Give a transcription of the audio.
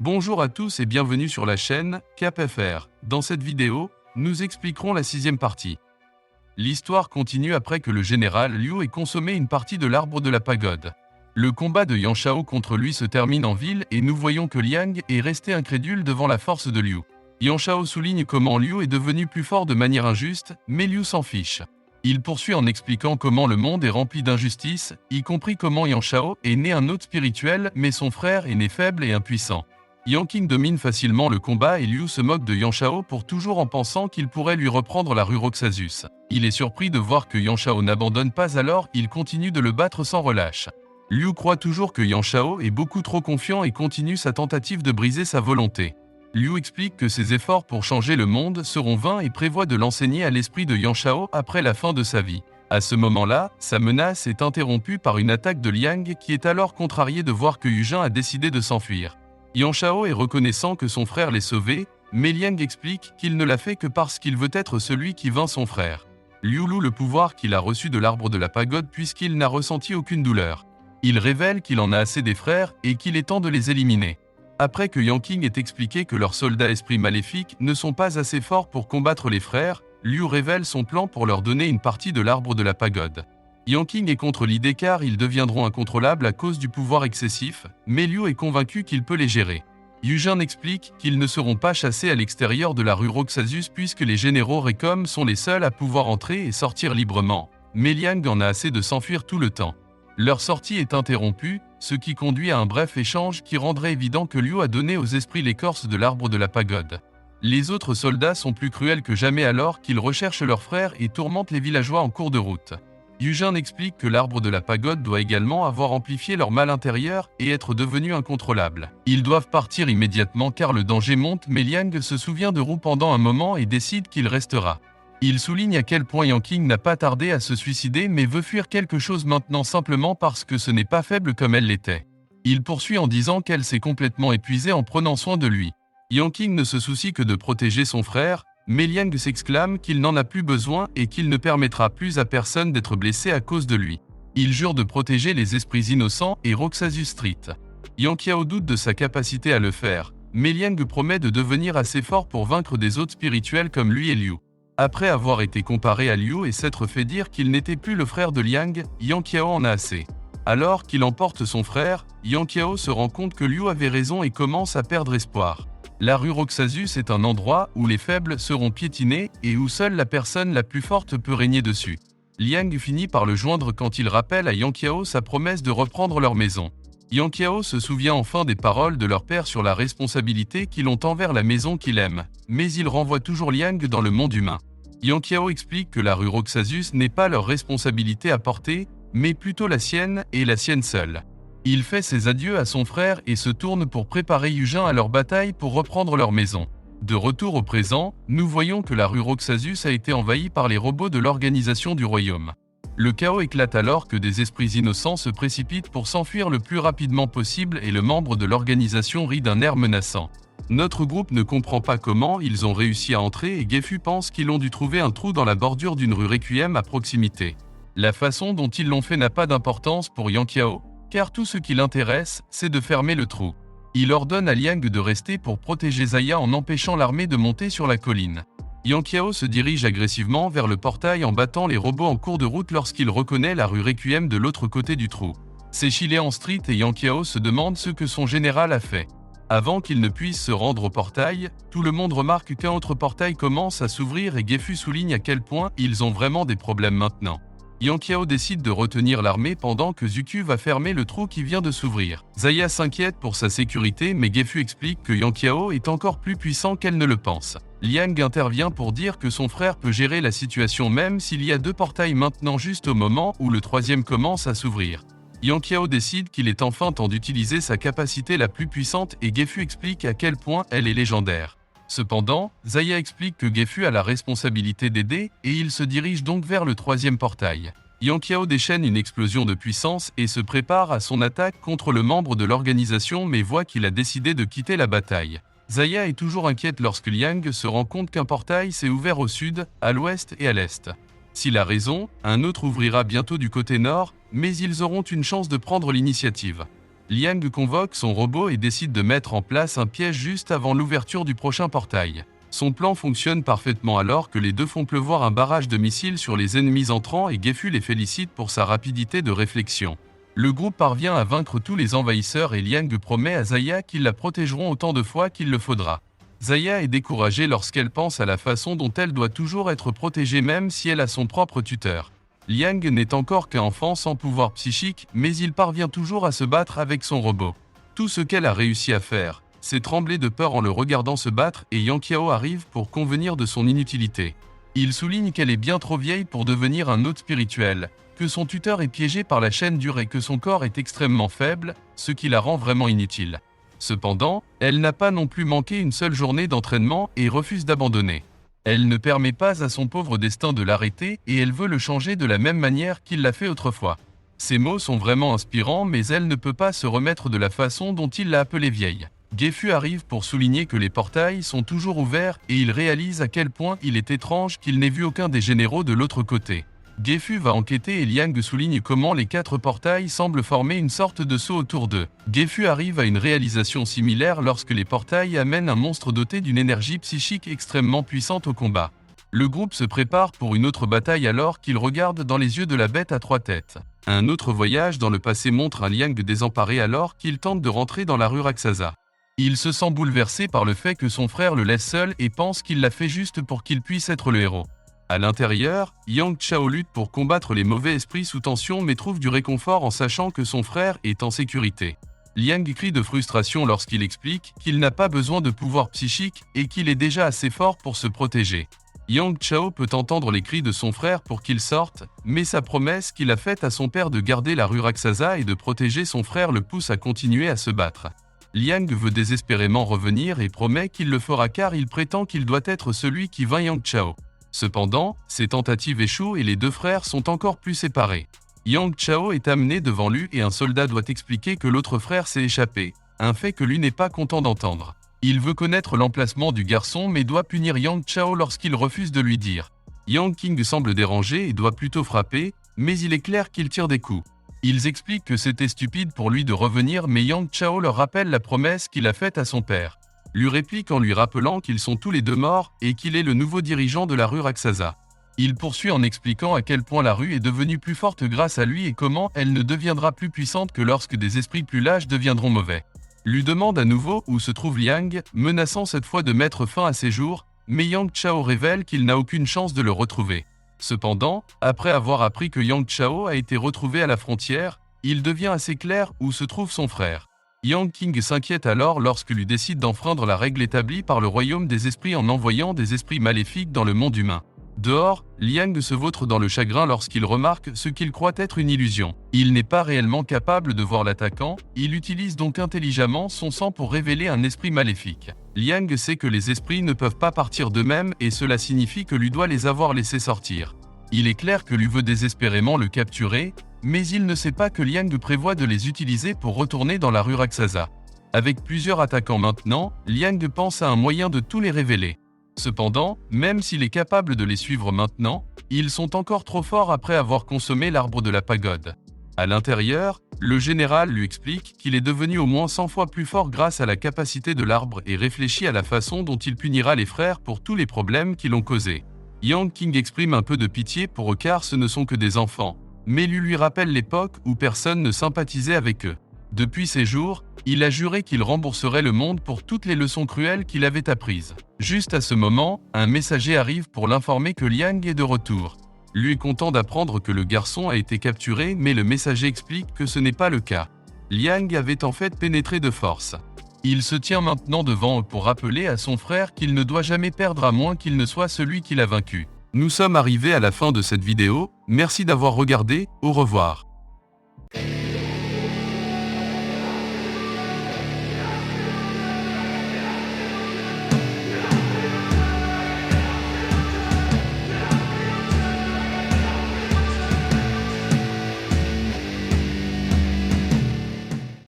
Bonjour à tous et bienvenue sur la chaîne CapFR. Dans cette vidéo, nous expliquerons la sixième partie. L'histoire continue après que le général Liu ait consommé une partie de l'arbre de la pagode. Le combat de Yang Shao contre lui se termine en ville et nous voyons que Liang est resté incrédule devant la force de Liu. Yang Shao souligne comment Liu est devenu plus fort de manière injuste, mais Liu s'en fiche. Il poursuit en expliquant comment le monde est rempli d'injustices, y compris comment Yang Shao est né un hôte spirituel mais son frère est né faible et impuissant. Yang King domine facilement le combat et Liu se moque de Yang Shao pour toujours en pensant qu'il pourrait lui reprendre la rue Roxasus. Il est surpris de voir que Yang Shao n'abandonne pas, alors il continue de le battre sans relâche. Liu croit toujours que Yang Shao est beaucoup trop confiant et continue sa tentative de briser sa volonté. Liu explique que ses efforts pour changer le monde seront vains et prévoit de l'enseigner à l'esprit de Yang Shao après la fin de sa vie. À ce moment-là, sa menace est interrompue par une attaque de Liang qui est alors contrarié de voir que Yu Jin a décidé de s'enfuir. Yang Shao est reconnaissant que son frère l'ait sauvé, mais Liang explique qu'il ne l'a fait que parce qu'il veut être celui qui vainc son frère. Liu loue le pouvoir qu'il a reçu de l'arbre de la pagode puisqu'il n'a ressenti aucune douleur. Il révèle qu'il en a assez des frères et qu'il est temps de les éliminer. Après que Yang King ait expliqué que leurs soldats esprits maléfiques ne sont pas assez forts pour combattre les frères, Liu révèle son plan pour leur donner une partie de l'arbre de la pagode. Yang King est contre l'idée car ils deviendront incontrôlables à cause du pouvoir excessif, mais Liu est convaincu qu'il peut les gérer. Yu Jin explique qu'ils ne seront pas chassés à l'extérieur de la rue Roxasus puisque les généraux Recom sont les seuls à pouvoir entrer et sortir librement, mais Liang en a assez de s'enfuir tout le temps. Leur sortie est interrompue, ce qui conduit à un bref échange qui rendrait évident que Liu a donné aux esprits l'écorce de l'arbre de la pagode. Les autres soldats sont plus cruels que jamais alors qu'ils recherchent leur frère et tourmentent les villageois en cours de route. Yu Jin explique que l'arbre de la pagode doit également avoir amplifié leur mal intérieur et être devenu incontrôlable. Ils doivent partir immédiatement car le danger monte, mais Liang se souvient de Ru pendant un moment et décide qu'il restera. Il souligne à quel point Yang King n'a pas tardé à se suicider mais veut fuir quelque chose maintenant simplement parce que ce n'est pas faible comme elle l'était. Il poursuit en disant qu'elle s'est complètement épuisée en prenant soin de lui. Yang King ne se soucie que de protéger son frère, mais Liang s'exclame qu'il n'en a plus besoin et qu'il ne permettra plus à personne d'être blessé à cause de lui. Il jure de protéger les esprits innocents et Roxasus Street. Yang Qiao doute de sa capacité à le faire, mais Liang promet de devenir assez fort pour vaincre des hôtes spirituels comme lui et Liu. Après avoir été comparé à Liu et s'être fait dire qu'il n'était plus le frère de Liang, Yang Qiao en a assez. Alors qu'il emporte son frère, Yang Qiao se rend compte que Liu avait raison et commence à perdre espoir. La rue Roxasus est un endroit où les faibles seront piétinés et où seule la personne la plus forte peut régner dessus. Liang finit par le joindre quand il rappelle à Yang Qiao sa promesse de reprendre leur maison. Yang Qiao se souvient enfin des paroles de leur père sur la responsabilité qu'ils ont envers la maison qu'il aime, mais il renvoie toujours Liang dans le monde humain. Yang Qiao explique que la rue Roxasus n'est pas leur responsabilité à porter, mais plutôt la sienne et la sienne seule. Il fait ses adieux à son frère et se tourne pour préparer Yu Jin à leur bataille pour reprendre leur maison. De retour au présent, nous voyons que la rue Roxasus a été envahie par les robots de l'organisation du royaume. Le chaos éclate alors que des esprits innocents se précipitent pour s'enfuir le plus rapidement possible et le membre de l'organisation rit d'un air menaçant. Notre groupe ne comprend pas comment ils ont réussi à entrer et Gefu pense qu'ils ont dû trouver un trou dans la bordure d'une rue Requiem à proximité. La façon dont ils l'ont fait n'a pas d'importance pour Yang Qiao, car tout ce qui l'intéresse, c'est de fermer le trou. Il ordonne à Liang de rester pour protéger Zaya en empêchant l'armée de monter sur la colline. Yang Qiao se dirige agressivement vers le portail en battant les robots en cours de route lorsqu'il reconnaît la rue Requiem de l'autre côté du trou. C'est Chilean Street et Yang Qiao se demande ce que son général a fait. Avant qu'il ne puisse se rendre au portail, tout le monde remarque qu'un autre portail commence à s'ouvrir et Gefu souligne à quel point ils ont vraiment des problèmes maintenant. Yang Qiao décide de retenir l'armée pendant que Zuku va fermer le trou qui vient de s'ouvrir. Zaya s'inquiète pour sa sécurité mais Gefu explique que Yang Qiao est encore plus puissant qu'elle ne le pense. Liang intervient pour dire que son frère peut gérer la situation même s'il y a deux portails maintenant juste au moment où le troisième commence à s'ouvrir. Yang Qiao décide qu'il est enfin temps d'utiliser sa capacité la plus puissante et Gefu explique à quel point elle est légendaire. Cependant, Zaya explique que Gefu a la responsabilité d'aider et il se dirige donc vers le troisième portail. Yang Qiao déchaîne une explosion de puissance et se prépare à son attaque contre le membre de l'organisation mais voit qu'il a décidé de quitter la bataille. Zaya est toujours inquiète lorsque Liang se rend compte qu'un portail s'est ouvert au sud, à l'ouest et à l'est. S'il a raison, un autre ouvrira bientôt du côté nord, mais ils auront une chance de prendre l'initiative. Liang convoque son robot et décide de mettre en place un piège juste avant l'ouverture du prochain portail. Son plan fonctionne parfaitement alors que les deux font pleuvoir un barrage de missiles sur les ennemis entrants et Gifu les félicite pour sa rapidité de réflexion. Le groupe parvient à vaincre tous les envahisseurs et Liang promet à Zaya qu'ils la protégeront autant de fois qu'il le faudra. Zaya est découragée lorsqu'elle pense à la façon dont elle doit toujours être protégée même si elle a son propre tuteur. Liang n'est encore qu'un enfant sans pouvoir psychique, mais il parvient toujours à se battre avec son robot. Tout ce qu'elle a réussi à faire, c'est trembler de peur en le regardant se battre et Yang Qiao arrive pour convenir de son inutilité. Il souligne qu'elle est bien trop vieille pour devenir un hôte spirituel, que son tuteur est piégé par la chaîne dure et que son corps est extrêmement faible, ce qui la rend vraiment inutile. Cependant, elle n'a pas non plus manqué une seule journée d'entraînement et refuse d'abandonner. Elle ne permet pas à son pauvre destin de l'arrêter et elle veut le changer de la même manière qu'il l'a fait autrefois. Ces mots sont vraiment inspirants mais elle ne peut pas se remettre de la façon dont il l'a appelée vieille. Gifu arrive pour souligner que les portails sont toujours ouverts et il réalise à quel point il est étrange qu'il n'ait vu aucun des généraux de l'autre côté. Gifu va enquêter et Liang souligne comment les 4 portails semblent former une sorte de sceau autour d'eux. Gifu arrive à une réalisation similaire lorsque les portails amènent un monstre doté d'une énergie psychique extrêmement puissante au combat. Le groupe se prépare pour une autre bataille alors qu'il regarde dans les yeux de la bête à 3 têtes. Un autre voyage dans le passé montre un Liang désemparé alors qu'il tente de rentrer dans la rue Rakshasa. Il se sent bouleversé par le fait que son frère le laisse seul et pense qu'il l'a fait juste pour qu'il puisse être le héros. À l'intérieur, Yang Qiao lutte pour combattre les mauvais esprits sous tension mais trouve du réconfort en sachant que son frère est en sécurité. Liang crie de frustration lorsqu'il explique qu'il n'a pas besoin de pouvoir psychique et qu'il est déjà assez fort pour se protéger. Yang Qiao peut entendre les cris de son frère pour qu'il sorte, mais sa promesse qu'il a faite à son père de garder la rue Rakshasa et de protéger son frère le pousse à continuer à se battre. Liang veut désespérément revenir et promet qu'il le fera car il prétend qu'il doit être celui qui vainc Yang Qiao. Cependant, ses tentatives échouent et les deux frères sont encore plus séparés. Yang Qiao est amené devant lui et un soldat doit expliquer que l'autre frère s'est échappé, un fait que lui n'est pas content d'entendre. Il veut connaître l'emplacement du garçon mais doit punir Yang Qiao lorsqu'il refuse de lui dire. Yang King semble dérangé et doit plutôt frapper, mais il est clair qu'il tire des coups. Ils expliquent que c'était stupide pour lui de revenir mais Yang Qiao leur rappelle la promesse qu'il a faite à son père. Lui réplique en lui rappelant qu'ils sont tous les deux morts et qu'il est le nouveau dirigeant de la rue Rakshasa. Il poursuit en expliquant à quel point la rue est devenue plus forte grâce à lui et comment elle ne deviendra plus puissante que lorsque des esprits plus lâches deviendront mauvais. Lui demande à nouveau où se trouve Liang, menaçant cette fois de mettre fin à ses jours, mais Yang Qiao révèle qu'il n'a aucune chance de le retrouver. Cependant, après avoir appris que Yang Qiao a été retrouvé à la frontière, il devient assez clair où se trouve son frère. Yang King s'inquiète alors lorsque lui décide d'enfreindre la règle établie par le royaume des esprits en envoyant des esprits maléfiques dans le monde humain. Dehors, Liang se vautre dans le chagrin lorsqu'il remarque ce qu'il croit être une illusion. Il n'est pas réellement capable de voir l'attaquant, il utilise donc intelligemment son sang pour révéler un esprit maléfique. Liang sait que les esprits ne peuvent pas partir d'eux-mêmes et cela signifie que lui doit les avoir laissés sortir. Il est clair que lui veut désespérément le capturer, mais il ne sait pas que Liang prévoit de les utiliser pour retourner dans la rue Rakshasa. Avec plusieurs attaquants maintenant, Liang pense à un moyen de tous les révéler. Cependant, même s'il est capable de les suivre maintenant, ils sont encore trop forts après avoir consommé l'arbre de la pagode. À l'intérieur, le général lui explique qu'il est devenu au moins 100 fois plus fort grâce à la capacité de l'arbre et réfléchit à la façon dont il punira les frères pour tous les problèmes qu'ils ont causés. Yang King exprime un peu de pitié pour eux car ce ne sont que des enfants, mais lui rappelle l'époque où personne ne sympathisait avec eux. Depuis ces jours, il a juré qu'il rembourserait le monde pour toutes les leçons cruelles qu'il avait apprises. Juste à ce moment, un messager arrive pour l'informer que Liang est de retour. Lui est content d'apprendre que le garçon a été capturé mais le messager explique que ce n'est pas le cas. Liang avait en fait pénétré de force. Il se tient maintenant devant eux pour rappeler à son frère qu'il ne doit jamais perdre à moins qu'il ne soit celui qui l'a vaincu. Nous sommes arrivés à la fin de cette vidéo, merci d'avoir regardé, au revoir.